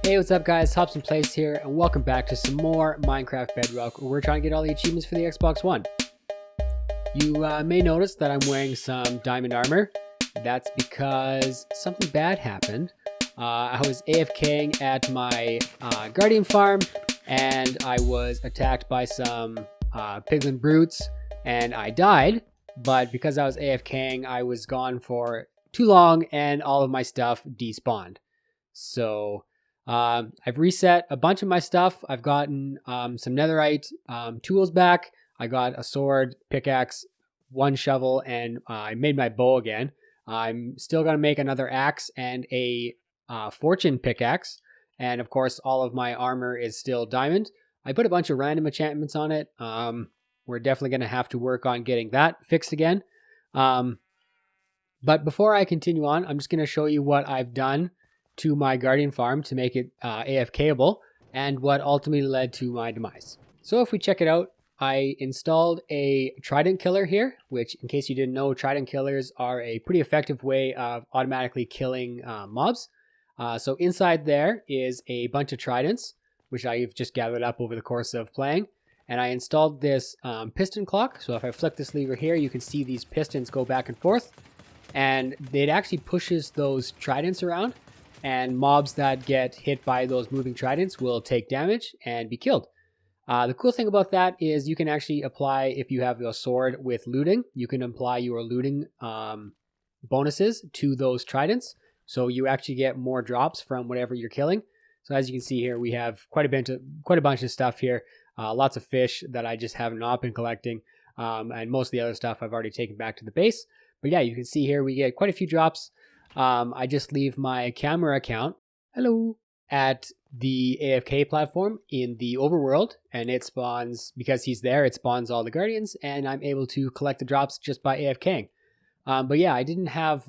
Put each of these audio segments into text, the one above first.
Hey, what's up guys, HobsonPlays here, and welcome back to some more Minecraft Bedrock, where we're trying to get all the achievements for the Xbox One. You may notice that I'm wearing some diamond armor. That's because something bad happened. I was AFKing at my guardian farm, and I was attacked by some piglin brutes, and I died. But because I was AFKing, I was gone for too long, and all of my stuff despawned. So I've reset a bunch of my stuff. I've gotten some netherite tools back. I got a sword, pickaxe, one shovel, and I made my bow again. I'm still going to make another axe and a fortune pickaxe. And of course, all of my armor is still diamond. I put a bunch of random enchantments on it. We're definitely going to have to work on getting that fixed again. But before I continue on, I'm just going to show you what I've done to my guardian farm to make it AFKable, and what ultimately led to my demise. So if we check it out, I installed a trident killer here, which, in case you didn't know, trident killers are a pretty effective way of automatically killing mobs. So inside there is a bunch of tridents, which I've just gathered up over the course of playing. And I installed this piston clock. So if I flick this lever here, you can see these pistons go back and forth. And it actually pushes those tridents around. And mobs that get hit by those moving tridents will take damage and be killed. The cool thing about that is you can actually apply, if you have a sword with looting, you can apply your looting bonuses to those tridents. So you actually get more drops from whatever you're killing. So as you can see here, we have quite a bunch of stuff here. Lots of fish that I just have not been collecting. And most of the other stuff I've already taken back to the base. But yeah, you can see here we get quite a few drops. I just leave my camera account, at the AFK platform in the overworld, and it spawns, because he's there, it spawns all the guardians, and I'm able to collect the drops just by AFKing. But yeah, I didn't have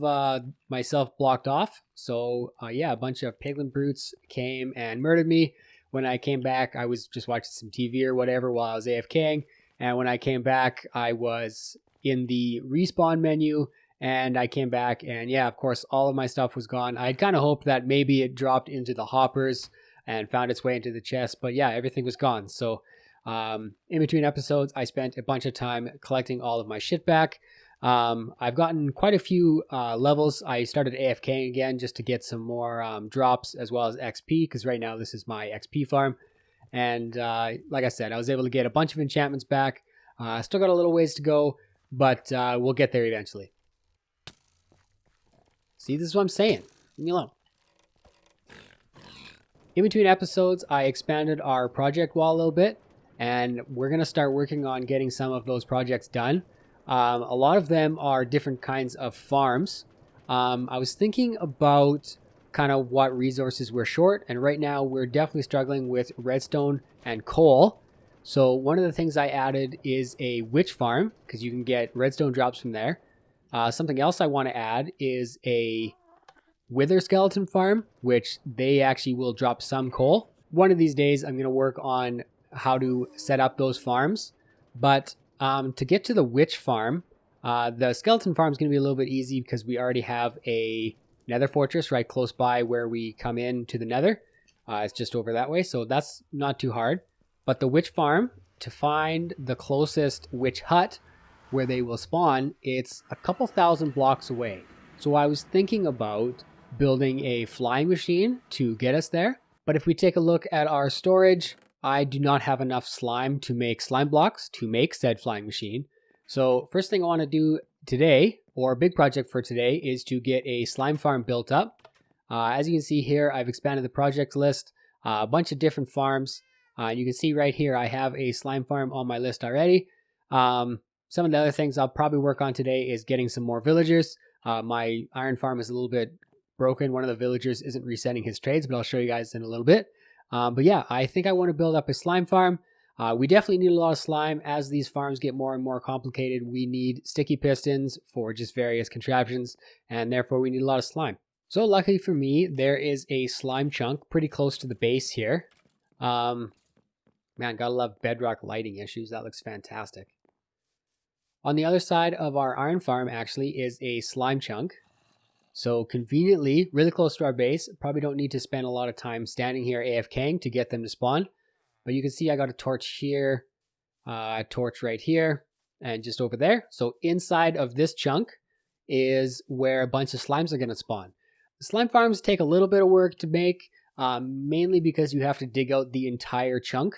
myself blocked off, so yeah, a bunch of piglin brutes came and murdered me. When I came back, I was just watching some TV or whatever while I was AFKing, and when I came back, I was in the respawn menu. And I came back, and yeah, of course, all of my stuff was gone. I kind of hoped that maybe it dropped into the hoppers and found its way into the chest, but yeah, everything was gone. So in between episodes, I spent a bunch of time collecting all of my shit back. I've gotten quite a few levels. I started AFKing again just to get some more drops as well as XP, because right now this is my XP farm. And like I said, I was able to get a bunch of enchantments back. Still got a little ways to go, but we'll get there eventually. See, this is what I'm saying. Leave me alone. In between episodes, I expanded our project wall a little bit, and we're going to start working on getting some of those projects done. A lot of them are different kinds of farms. I was thinking about kind of what resources we're short, and right now we're definitely struggling with redstone and coal. So one of the things I added is a witch farm, because you can get redstone drops from there. Something else I want to add is a wither skeleton farm, which they actually will drop some coal. One of these days, I'm going to work on how to set up those farms. But to get to the witch farm, the skeleton farm is going to be a little bit easy because we already have a nether fortress right close by where we come in to the nether. It's just over that way, so that's not too hard. But the witch farm, to find the closest witch hut where they will spawn, it's a couple thousand blocks away. So I was thinking about building a flying machine to get us there. But if we take a look at our storage, I do not have enough slime to make slime blocks to make said flying machine. So first thing I want to do today, or a big project for today, is to get a slime farm built up. As you can see here, I've expanded the project list, a bunch of different farms. You can see right here, I have a slime farm on my list already. Some of the other things I'll probably work on today is getting some more villagers. My iron farm is a little bit broken. One of the villagers isn't resetting his trades, but I'll show you guys in a little bit. But yeah, I think I want to build up a slime farm. We definitely need a lot of slime. As these farms get more and more complicated, we need sticky pistons for just various contraptions, and therefore we need a lot of slime. So luckily for me, there is a slime chunk pretty close to the base here. Man, gotta love bedrock lighting issues. That looks fantastic. On the other side of our iron farm actually is a slime chunk. So conveniently, really close to our base. Probably don't need to spend a lot of time standing here AFKing to get them to spawn. But you can see I got a torch here, a torch right here, and just over there. So inside of this chunk is where a bunch of slimes are going to spawn. Slime farms take a little bit of work to make, mainly because you have to dig out the entire chunk.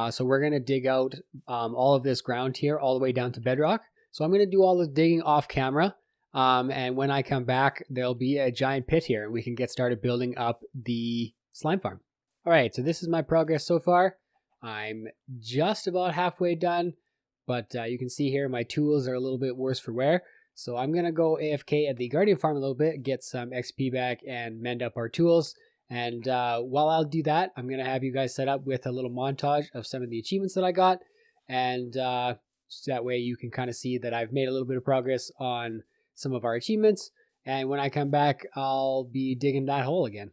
So we're going to dig out all of this ground here all the way down to bedrock. So I'm going to do all the digging off camera. And when I come back, there'll be a giant pit here and we can get started building up the slime farm. All right, so this is my progress so far. I'm just about halfway done, but you can see here my tools are a little bit worse for wear. So I'm going to go AFK at the Guardian farm a little bit, get some XP back and mend up our tools. And while I'll do that, I'm going to have you guys set up with a little montage of some of the achievements that I got. And so that way you can kind of see that I've made a little bit of progress on some of our achievements. And when I come back, I'll be digging that hole again.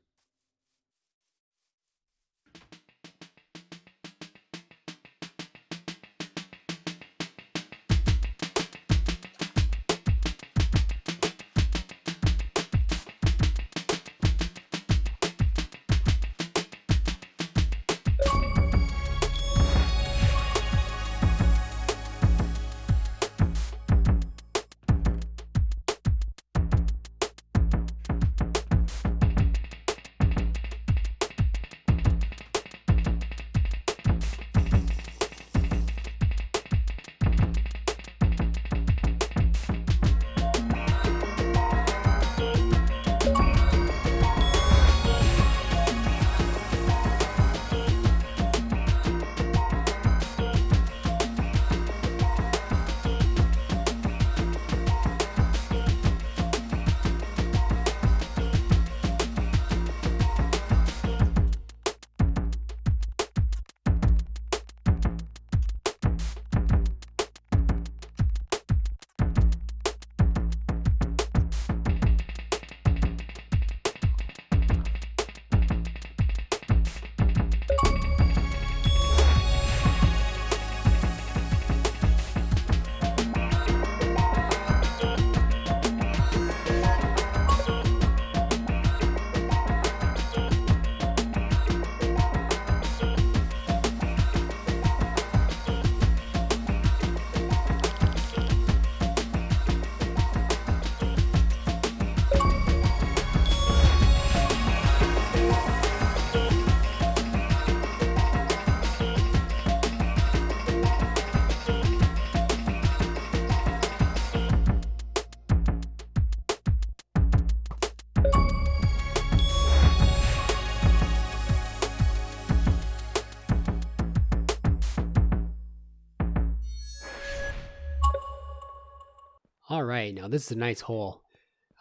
All right, now this is a nice hole.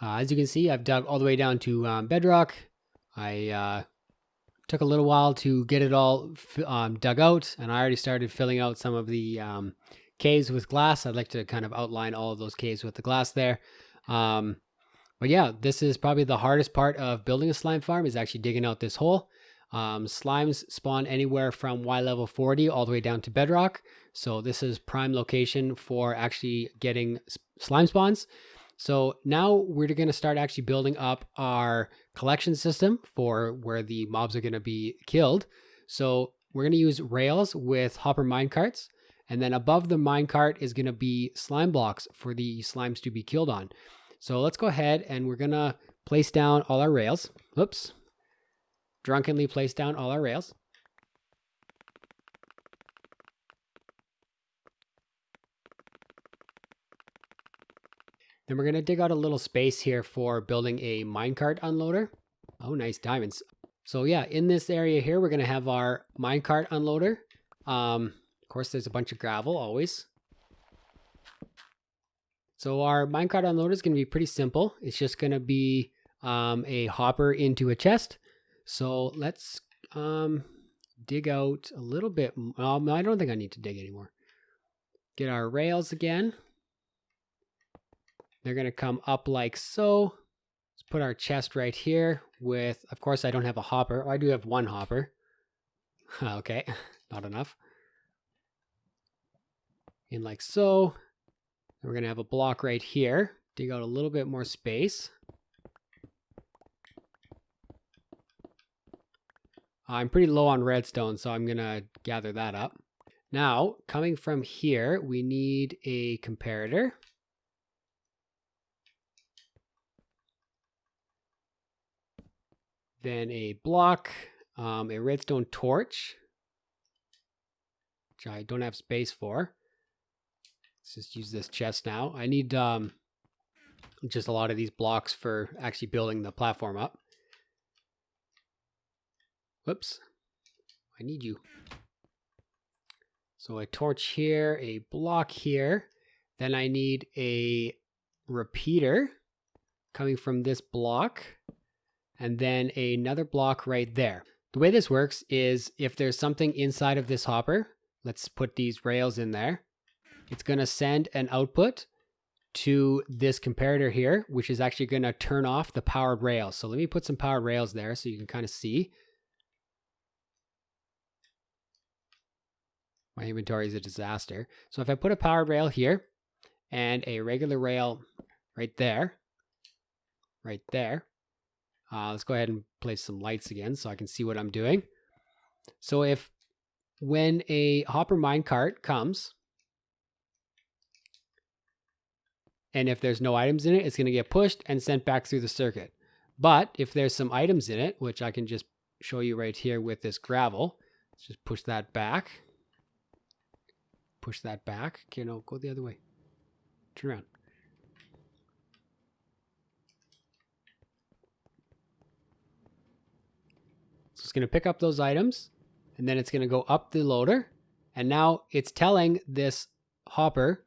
As you can see, I've dug all the way down to bedrock. I took a little while to get it all dug out, and I already started filling out some of the caves with glass. I'd like to kind of outline all of those caves with the glass there. But yeah, this is probably the hardest part of building a slime farm, is actually digging out this hole. Slimes spawn anywhere from Y level 40 all the way down to bedrock. So this is prime location for actually getting slime spawns. So now we're going to start actually building up our collection system for where the mobs are going to be killed. So we're going to use rails with hopper minecarts. And then above the minecart is going to be slime blocks for the slimes to be killed on. So let's go ahead and we're going to place down all our rails. Whoops. Drunkenly place down all our rails. Then we're going to dig out a little space here for building a minecart unloader. Oh, nice diamonds. So yeah, in this area here, we're going to have our minecart unloader. Of course, there's a bunch of gravel always. So our minecart unloader is going to be pretty simple. It's just going to be a hopper into a chest. So let's dig out a little bit. I don't think I need to dig anymore. Get our rails again. They're going to come up like so. Let's put our chest right here with, of course, I don't have a hopper. Oh, I do have one hopper. Okay, not enough. In like so. And we're going to have a block right here. Dig out a little bit more space. I'm pretty low on redstone, so I'm gonna gather that up. Now, coming from here, we need a comparator. Then a block, a redstone torch, which I don't have space for. Let's just use this chest now. I need just a lot of these blocks for actually building the platform up. Whoops. I need you. So a torch here, a block here. Then I need a repeater coming from this block. And then another block right there. The way this works is if there's something inside of this hopper, let's put these rails in there. It's going to send an output to this comparator here, which is actually going to turn off the powered rails. So let me put some powered rails there so you can kind of see. My inventory is a disaster. So if I put a powered rail here and a regular rail right there, let's go ahead and place some lights again so I can see what I'm doing. So when a hopper minecart comes, and if there's no items in it, it's going to get pushed and sent back through the circuit. But if there's some items in it, which I can just show you right here with this gravel, let's just push that back. Push that back. Okay, no, go the other way. Turn around. So it's going to pick up those items, and then it's going to go up the loader. And now it's telling this hopper,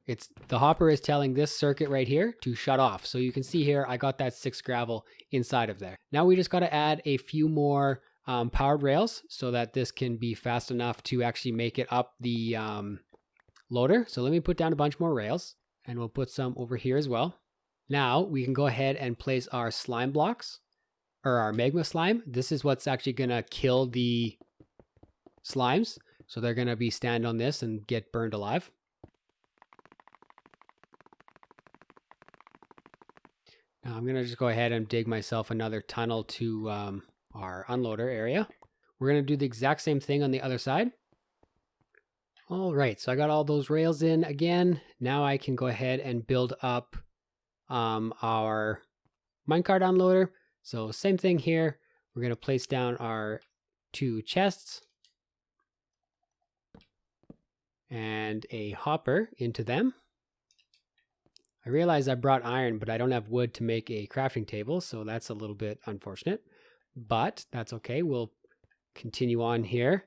the hopper is telling this circuit right here to shut off. So you can see here, I got that 6 gravel inside of there. Now we just got to add a few more powered rails so that this can be fast enough to actually make it up the loader. So let me put down a bunch more rails, and we'll put some over here as well. Now we can go ahead and place our slime blocks, or our magma slime. This is what's actually going to kill the slimes. So they're going to be stand on this and get burned alive. Now I'm going to just go ahead and dig myself another tunnel to our unloader area. We're going to do the exact same thing on the other side. All right, so I got all those rails in again. Now I can go ahead and build up our minecart unloader. So same thing here. We're going to place down our 2 chests and a hopper into them. I realize I brought iron, but I don't have wood to make a crafting table, so that's a little bit unfortunate, but that's okay. We'll continue on here.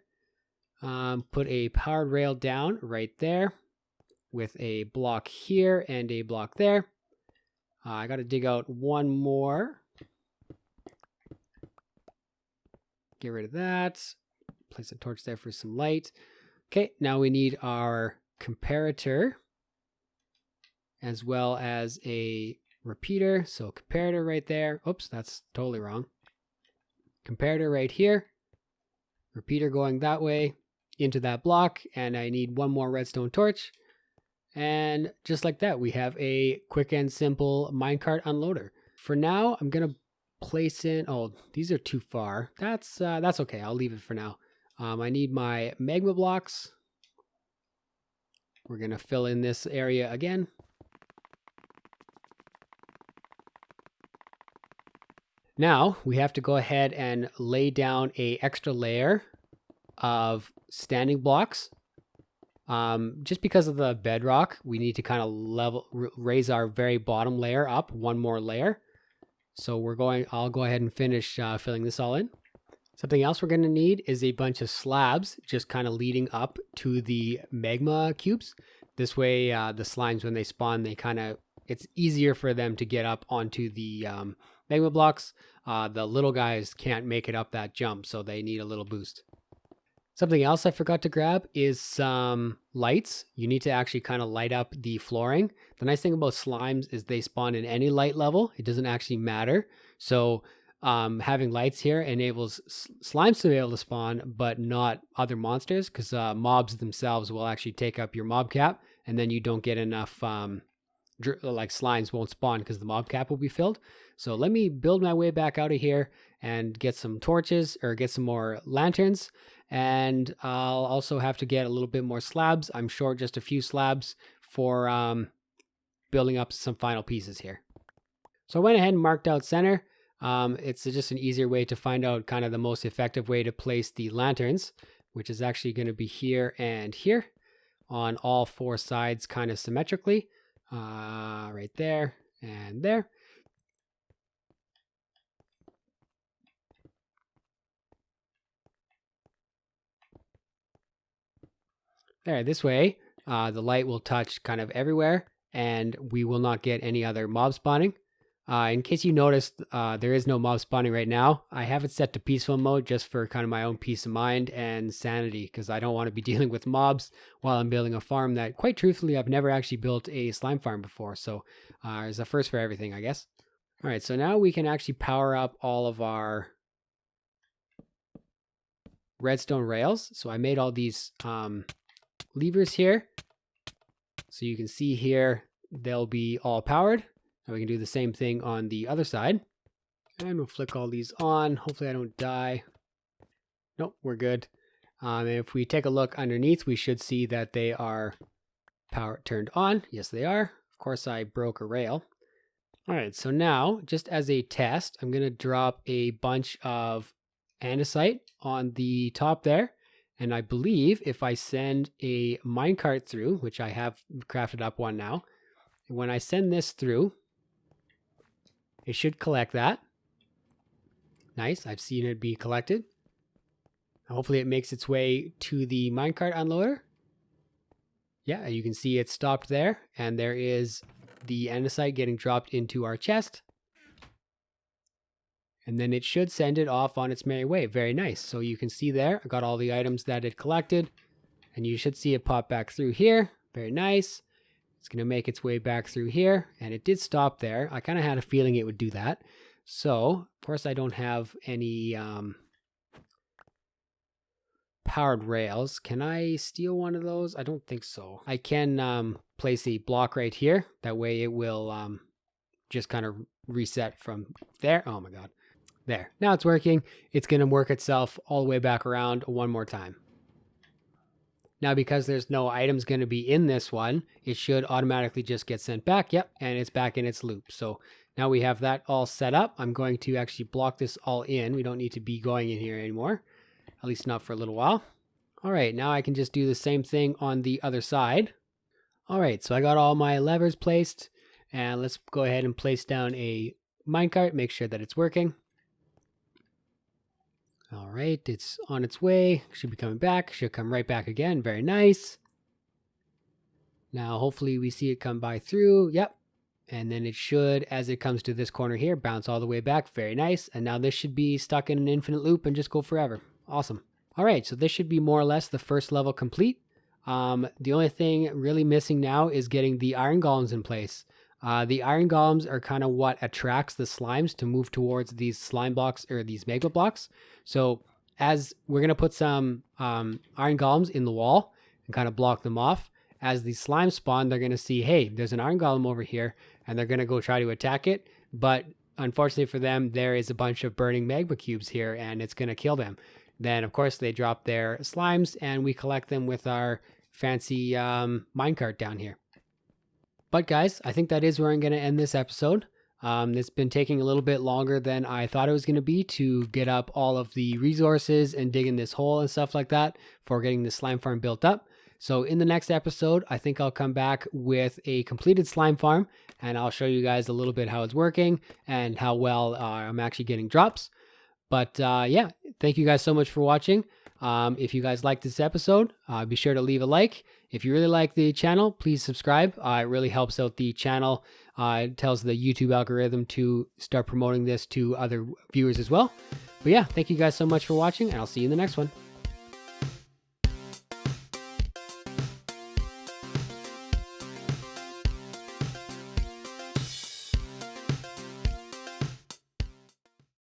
Put a powered rail down right there with a block here and a block there. I got to dig out one more. Get rid of that. Place a torch there for some light. Okay, now we need our comparator as well as a repeater. So comparator right there. Oops, that's totally wrong. Comparator right here. Repeater going that way into that block. And I need one more redstone torch. And just like that, we have a quick and simple minecart unloader. For now, I'm going to place in, oh, these are too far. That's okay. I'll leave it for now. I need my magma blocks. We're going to fill in this area again. Now we have to go ahead and lay down a extra layer of standing blocks. Just because of the bedrock, we need to kind of raise our very bottom layer up one more layer. So I'll go ahead and finish filling this all in. Something else we're going to need is a bunch of slabs just kind of leading up to the magma cubes. This way, the slimes, when they spawn, it's easier for them to get up onto the magma blocks. The little guys can't make it up that jump, so they need a little boost. Something else I forgot to grab is some lights. You need to actually kind of light up the flooring. The nice thing about slimes is they spawn in any light level. It doesn't actually matter. So having lights here enables slimes to be able to spawn, but not other monsters, because mobs themselves will actually take up your mob cap, and then you don't get enough like slimes won't spawn because the mob cap will be filled. So let me build my way back out of here and get some torches or get some more lanterns. And I'll also have to get a little bit more slabs. I'm short just a few slabs for building up some final pieces here. So I went ahead and marked out center. It's just an easier way to find out kind of the most effective way to place the lanterns, which is actually going to be here and here on all 4 sides kind of symmetrically. Right there and there. There, this way, the light will touch kind of everywhere and we will not get any other mob spawning. In case you noticed, there is no mob spawning right now. I have it set to peaceful mode just for kind of my own peace of mind and sanity, because I don't want to be dealing with mobs while I'm building a farm that, quite truthfully, I've never actually built a slime farm before. So it's a first for everything, I guess. All right, so now we can actually power up all of our redstone rails. So I made all these levers here. So you can see here, they'll be all powered. And we can do the same thing on the other side. And we'll flick all these on. Hopefully I don't die. Nope, we're good. And if we take a look underneath, we should see that they are turned on. Yes, they are. Of course, I broke a rail. All right, so now, just as a test, I'm going to drop a bunch of andesite on the top there. And I believe if I send a minecart through, which I have crafted up one now, when I send this through, it should collect that. Nice, I've seen it be collected. Hopefully it makes its way to the minecart unloader. Yeah, you can see it stopped there, and there is the andesite getting dropped into our chest. And then it should send it off on its merry way. Very nice. So you can see there, I got all the items that it collected, and you should see it pop back through here. Very nice. It's going to make its way back through here, and it did stop there. I kind of had a feeling it would do that. So, of course, I don't have any powered rails. Can I steal one of those? I don't think so. I can place a block right here. That way it will just kind of reset from there. Oh my god. There. Now it's working. It's going to work itself all the way back around one more time. Now, because there's no items going to be in this one, it should automatically just get sent back. Yep, and it's back in its loop. So now we have that all set up. I'm going to actually block this all in. We don't need to be going in here anymore, at least not for a little while. All right, now I can just do the same thing on the other side. All right, so I got all my levers placed, and let's go ahead and place down a minecart, make sure that it's working. All right, it's on its way. Should be coming back. Should come right back again. Very nice. Now, hopefully we see it come by through. Yep. And then it should, as it comes to this corner here, bounce all the way back. Very nice. And now this should be stuck in an infinite loop and just go forever. Awesome. All right, so this should be more or less the first level complete. The only thing really missing now is getting the iron golems in place. The iron golems are kind of what attracts the slimes to move towards these slime blocks or these magma blocks. So as we're going to put some iron golems in the wall and kind of block them off, as the slimes spawn, they're going to see, hey, there's an iron golem over here, and they're going to go try to attack it. But unfortunately for them, there is a bunch of burning magma cubes here, and it's going to kill them. Then, of course, they drop their slimes, and we collect them with our fancy minecart down here. But guys, I think that is where I'm going to end this episode. It's been taking a little bit longer than I thought it was going to be to get up all of the resources and dig in this hole and stuff like that for getting the slime farm built up. So in the next episode, I think I'll come back with a completed slime farm, and I'll show you guys a little bit how it's working and how well I'm actually getting drops. But yeah, thank you guys so much for watching. If you guys liked this episode, be sure to leave a like. If you really like the channel, please subscribe. It really helps out the channel. It tells the YouTube algorithm to start promoting this to other viewers as well. But yeah, thank you guys so much for watching, and I'll see you in the next one.